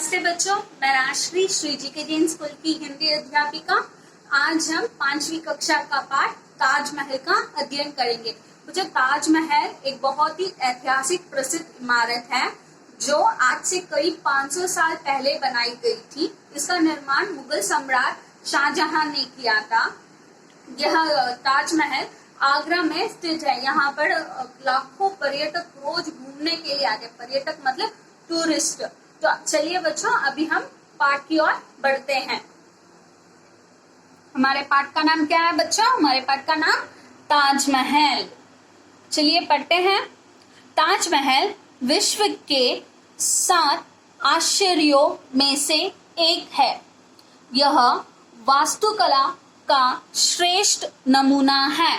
नमस्ते बच्चों, मैं राजश्री श्री जी के जैन स्कूल की हिंदी अध्यापिका। आज हम 5वीं कक्षा का पाठ ताजमहल का अध्ययन करेंगे। मुझे ताजमहल एक बहुत ही ऐतिहासिक प्रसिद्ध इमारत है जो आज से करीब 500 साल पहले बनाई गई थी। इसका निर्माण मुगल सम्राट शाहजहां ने किया था। यह ताजमहल आगरा में स्थित है। यहाँ पर लाखों पर्यटक रोज घूमने के लिए आते हैं। पर्यटक मतलब टूरिस्ट। तो चलिए बच्चों, अभी हम पाठ की ओर बढ़ते हैं। हमारे पाठ का नाम क्या है बच्चों? हमारे पाठ का नाम ताजमहल। चलिए पढ़ते हैं। ताजमहल विश्व के 7 आश्चर्यों में से एक है। यह वास्तुकला का श्रेष्ठ नमूना है।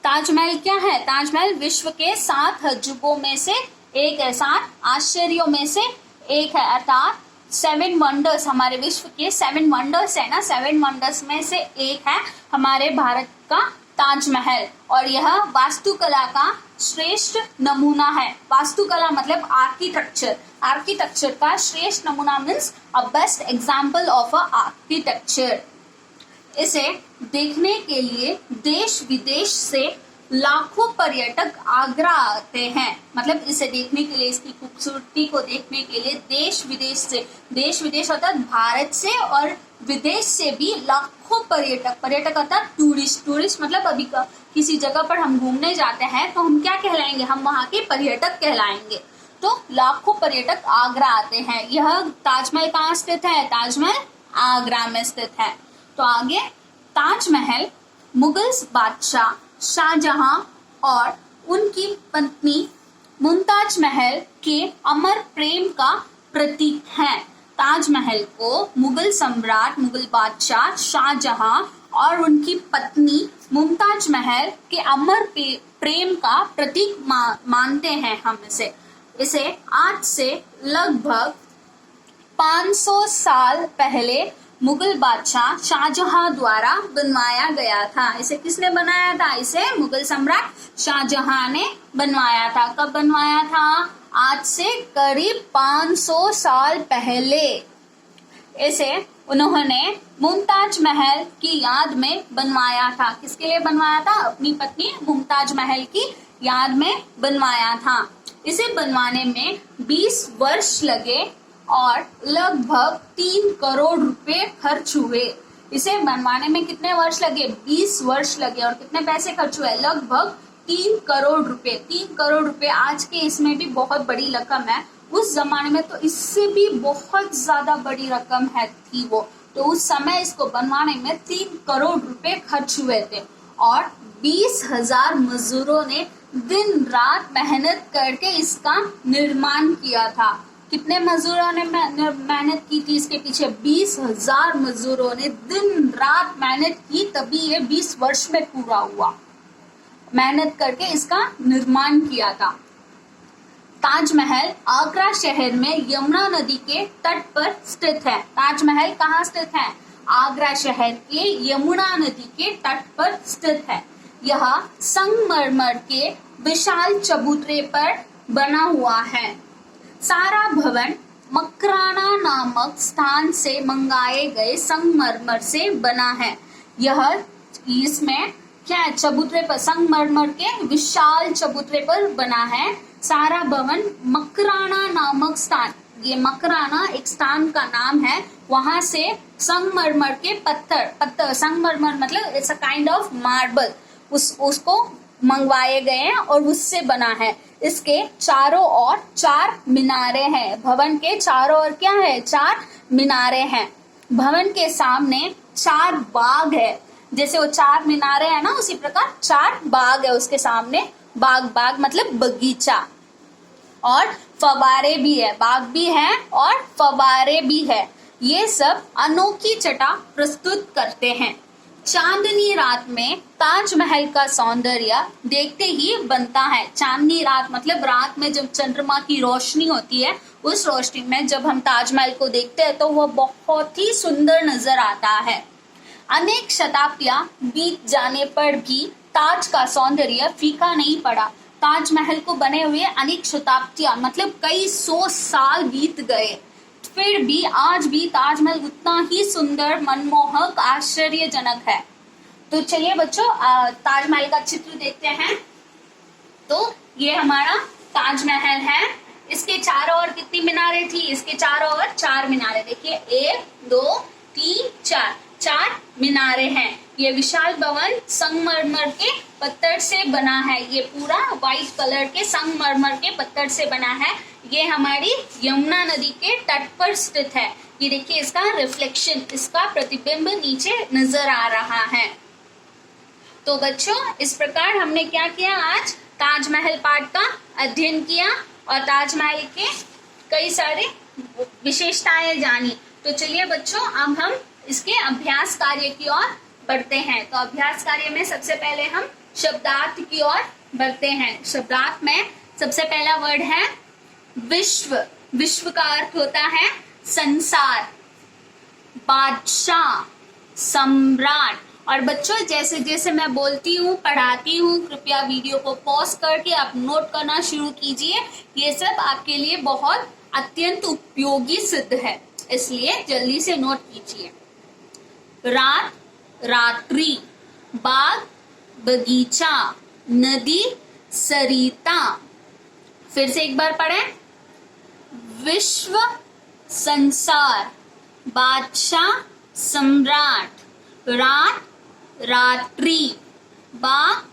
ताजमहल क्या है? ताजमहल विश्व के 7 अजूबों में से एक है, 7 आश्चर्यों में से एक है, अर्थात 7 वंडर्स। हमारे विश्व के 7 वंडर्स है ना, 7 वंडर्स में से एक है हमारे भारत का ताजमहल। और यह वास्तुकला का श्रेष्ठ नमूना है। वास्तुकला मतलब आर्किटेक्चर। आर्किटेक्चर का श्रेष्ठ नमूना means a best example of a architecture. इसे देखने के लिए देश विदेश से लाखों पर्यटक आगरा आते हैं। मतलब इसे देखने के लिए, इसकी खूबसूरती को देखने के लिए देश विदेश अर्थात भारत से और विदेश से भी लाखों पर्यटक अर्थात टूरिस्ट मतलब अभी किसी जगह पर हम घूमने जाते हैं तो हम क्या कहलाएंगे? हम वहाँ के पर्यटक कहलाएंगे। तो लाखों पर्यटक आगरा आते हैं। यह ताजमहल कहाँ स्थित है? ताजमहल आगरा में स्थित है। तो आगे, ताजमहल मुगल बादशाह शाहजहां और उनकी पत्नी मुमताज महल के अमर प्रेम का प्रतीक है। ताजमहल को मुगल सम्राट, मुगल बादशाह शाहजहां और उनकी पत्नी मुमताज महल के अमर प्रेम का प्रतीक मानते हैं हम इसे आज से लगभग 500 साल पहले मुगल बादशाह शाहजहां द्वारा बनवाया गया था। इसे किसने बनाया था? इसे मुगल सम्राट शाहजहां ने बनवाया था। कब बनवाया था? आज से करीब 500 साल पहले। इसे उन्होंने मुमताज महल की याद में बनवाया था। किसके लिए बनवाया था? अपनी पत्नी मुमताज महल की याद में बनवाया था। इसे बनवाने में 20 वर्ष लगे और लगभग 3 करोड़ रुपए खर्च हुए। इसे बनवाने में कितने वर्ष लगे? 20 वर्ष लगे। और कितने पैसे खर्च हुए? लगभग 3 करोड़ रुपए। 3 करोड़ रुपए आज के इसमें भी बहुत बड़ी रकम है। उस जमाने में तो इससे भी बहुत ज्यादा बड़ी रकम थी वो। तो उस समय इसको बनवाने में 3 करोड़ रुपए खर्च हुए थे और 20,000 मजदूरों ने दिन रात मेहनत करके इसका निर्माण किया था। कितने मजदूरों ने मेहनत की थी इसके पीछे? 20,000 मजदूरों ने दिन रात मेहनत की, तभी ये 20 वर्ष में पूरा हुआ। मेहनत करके इसका निर्माण किया था। ताजमहल आगरा शहर में यमुना नदी के तट पर स्थित है। ताजमहल कहाँ स्थित है? आगरा शहर के यमुना नदी के तट पर स्थित है। यह संगमरमर के विशाल चबूतरे पर बना हुआ है। सारा भवन मकराना नामक स्थान से मंगाए गए संगमरमर से बना है। इसमें क्या है? चबूतरे पर, संगमरमर के विशाल चबूतरे पर बना है। सारा भवन मकराना नामक स्थान, ये मकराना एक स्थान का नाम है। वहां से संगमरमर के पत्थर संगमरमर मतलब it's a kind of marble, उसको मंगवाए गए हैं और उससे बना है। इसके चारों ओर 4 मीनारे हैं। भवन के चारों ओर क्या है? 4 मीनारे हैं। भवन के सामने 4 बाग है। जैसे वो 4 मीनारे हैं ना, उसी प्रकार 4 बाग है उसके सामने। बाग मतलब बगीचा। और फवारे भी है, बाग भी है और फवारे भी है। ये सब अनोखी छटा प्रस्तुत करते हैं। चांदनी रात में ताजमहल का सौंदर्य देखते ही बनता है। चांदनी रात मतलब रात में जब चंद्रमा की रोशनी होती है, उस रोशनी में जब हम ताजमहल को देखते हैं तो वह बहुत ही सुंदर नजर आता है। अनेक शताब्दियां बीत जाने पर भी ताज का सौंदर्य फीका नहीं पड़ा। ताजमहल को बने हुए अनेक शताब्दियां मतलब कई 100 साल बीत गए, फिर भी आज भी ताजमहल उतना ही सुंदर, मनमोहक, आश्चर्यजनक है। तो चलिए बच्चों ताजमहल का चित्र देखते हैं। तो ये हमारा ताजमहल है। इसके चारों ओर कितनी मीनारें थी? इसके चारों ओर 4 मीनारें। देखिए 1 2 3 4 मीनारें हैं। ये विशाल भवन संगमरमर के पत्थर से बना है। ये पूरा व्हाइट कलर के संगमरमर के पत्थर से बना है। ये हमारी यमुना नदी के तट पर स्थित है। ये देखिए इसका रिफ्लेक्शन, इसका प्रतिबिंब नीचे नजर आ रहा है। तो बच्चों इस प्रकार हमने क्या किया? आज ताजमहल पाठ का अध्ययन किया और ताजमहल के कई सारे विशेषताएं जानी। तो चलिए बच्चों अब हम इसके अभ्यास कार्य की ओर बढ़ते हैं। तो अभ्यास कार्य में सबसे पहले हम शब्दार्थ की ओर बढ़ते हैं। शब्दार्थ में सबसे पहला वर्ड है विश्व। विश्व का अर्थ होता है संसार, बादशाह, सम्राट। और बच्चों जैसे जैसे मैं बोलती हूँ, पढ़ाती हूँ, कृपया वीडियो को पॉज करके आप नोट करना शुरू कीजिए। ये सब आपके लिए बहुत अत्यंत उपयोगी सिद्ध है, इसलिए जल्दी से नोट कीजिए। रात, रात्रि, बाग, बगीचा, नदी, सरिता। फिर से एक बार पढ़ें। विश्व, संसार, बादशाह, सम्राट, रात, रात्रि, बाग,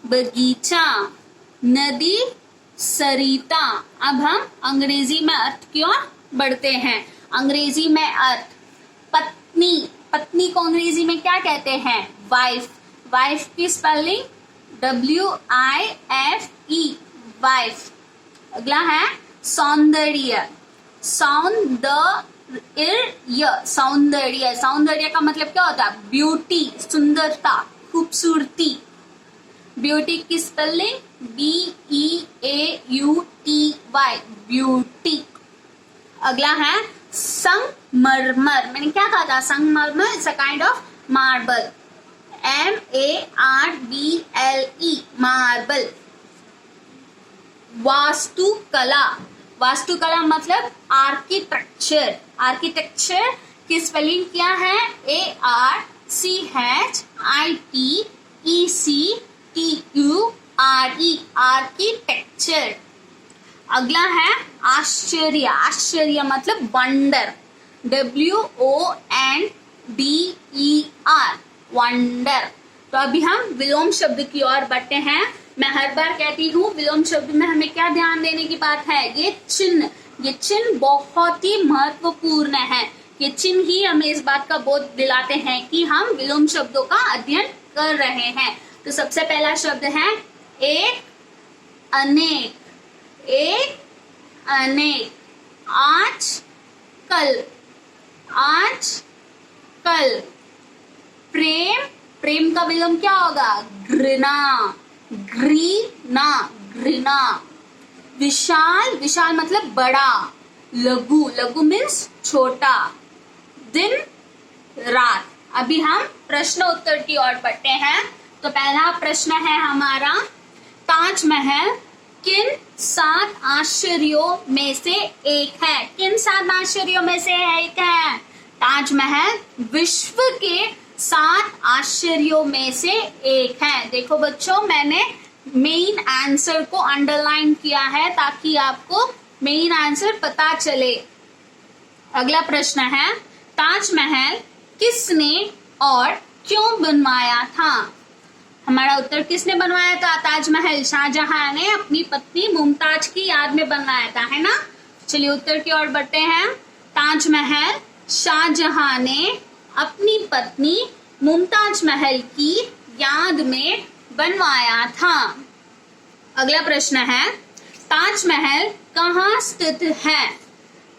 बगीचा, नदी, सरिता। अब हम अंग्रेजी में अर्थ की ओर बढ़ते हैं। अंग्रेजी में अर्थ पत्नी। पत्नी को अंग्रेजी में क्या कहते हैं? वाइफ। वाइफ की स्पेलिंग WIFE, वाइफ। अगला है सौंदर्य। सौंदर्य। सौंदर्य का मतलब क्या होता है? ब्यूटी, सुंदरता, खूबसूरती। ब्यूटी की स्पेलिंग BEAUTY, ब्यूटी। अगला है संगमरमर। मैंने क्या कहा था? संगमरमर is a kind of marble. MARBLE, marble. वास्तुकला। वास्तुकला मतलब आर्किटेक्चर। आर्किटेक्चर की स्पेलिंग क्या है? ARCHITECTURE, architecture. अगला है आश्चर्य। आश्चर्य मतलब वंडर। WONDER, wonder. तो अभी हम विलोम शब्द की ओर बढ़ते हैं। मैं हर बार कहती हूँ विलोम शब्द में हमें क्या ध्यान देने की बात है? ये चिन्ह बहुत ही महत्वपूर्ण है। ये चिन्ह ही हमें इस बात का बोध दिलाते हैं कि हम विलोम शब्दों का अध्ययन कर रहे हैं। तो सबसे पहला शब्द है एक, अनेक। एक, अनेक। आज, कल। आज, कल। प्रेम। प्रेम का विलोम क्या होगा? घृणा। घृणा, घृणा। विशाल। विशाल मतलब बड़ा। लघु। लघु मीन्स छोटा। दिन, रात। अभी हम प्रश्न उत्तर की ओर बढ़ते हैं। तो पहला प्रश्न है हमारा, ताजमहल किन 7 आश्चर्यों में से एक है? किन 7 आश्चर्यों में से एक है? ताजमहल विश्व के 7 आश्चर्यों में से एक है। देखो बच्चों मैंने मेन आंसर को अंडरलाइन किया है ताकि आपको मेन आंसर पता चले। अगला प्रश्न है, ताजमहल किसने और क्यों बनवाया था? हमारा उत्तर किसने बनवाया था? ताजमहल शाहजहां ने अपनी पत्नी मुमताज की याद में बनवाया था, है ना। चलिए उत्तर की ओर बढ़ते हैं। ताजमहल शाहजहां ने अपनी पत्नी मुमताज महल की याद में बनवाया था। अगला प्रश्न है, ताजमहल कहाँ स्थित है?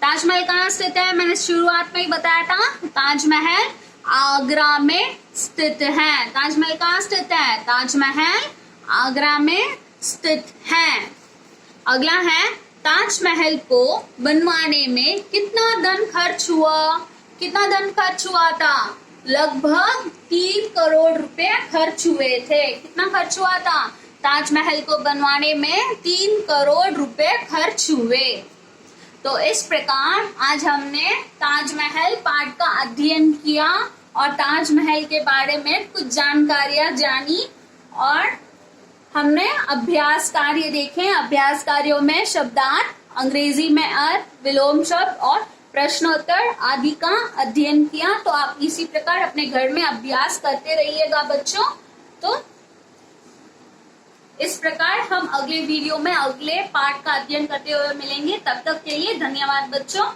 ताजमहल कहाँ स्थित है? मैंने शुरुआत में ही बताया था, ताजमहल आगरा में स्थित है। ताजमहल कहाँ स्थित है? ताजमहल आगरा में स्थित है। अगला है, ताजमहल को बनवाने में कितना धन खर्च हुआ? कितना धन खर्च हुआ था? लगभग 3 करोड़ रुपए खर्च हुए थे। कितना खर्च हुआ था? ताजमहल को बनवाने में 3 करोड़ रुपए खर्च हुए। तो इस प्रकार आज हमने ताजमहल पाठ का अध्ययन किया और ताजमहल के बारे में कुछ जानकारियां जानी और हमने अभ्यास कार्य देखे। अभ्यास कार्यों में शब्दार्थ, अंग्रेजी में अर्थ, विलोम शब्द और प्रश्नोत्तर आदि का अध्ययन किया। तो आप इसी प्रकार अपने घर में अभ्यास करते रहिएगा बच्चों। तो इस प्रकार हम अगले वीडियो में अगले पाठ का अध्ययन करते हुए मिलेंगे। तब तक के लिए धन्यवाद बच्चों।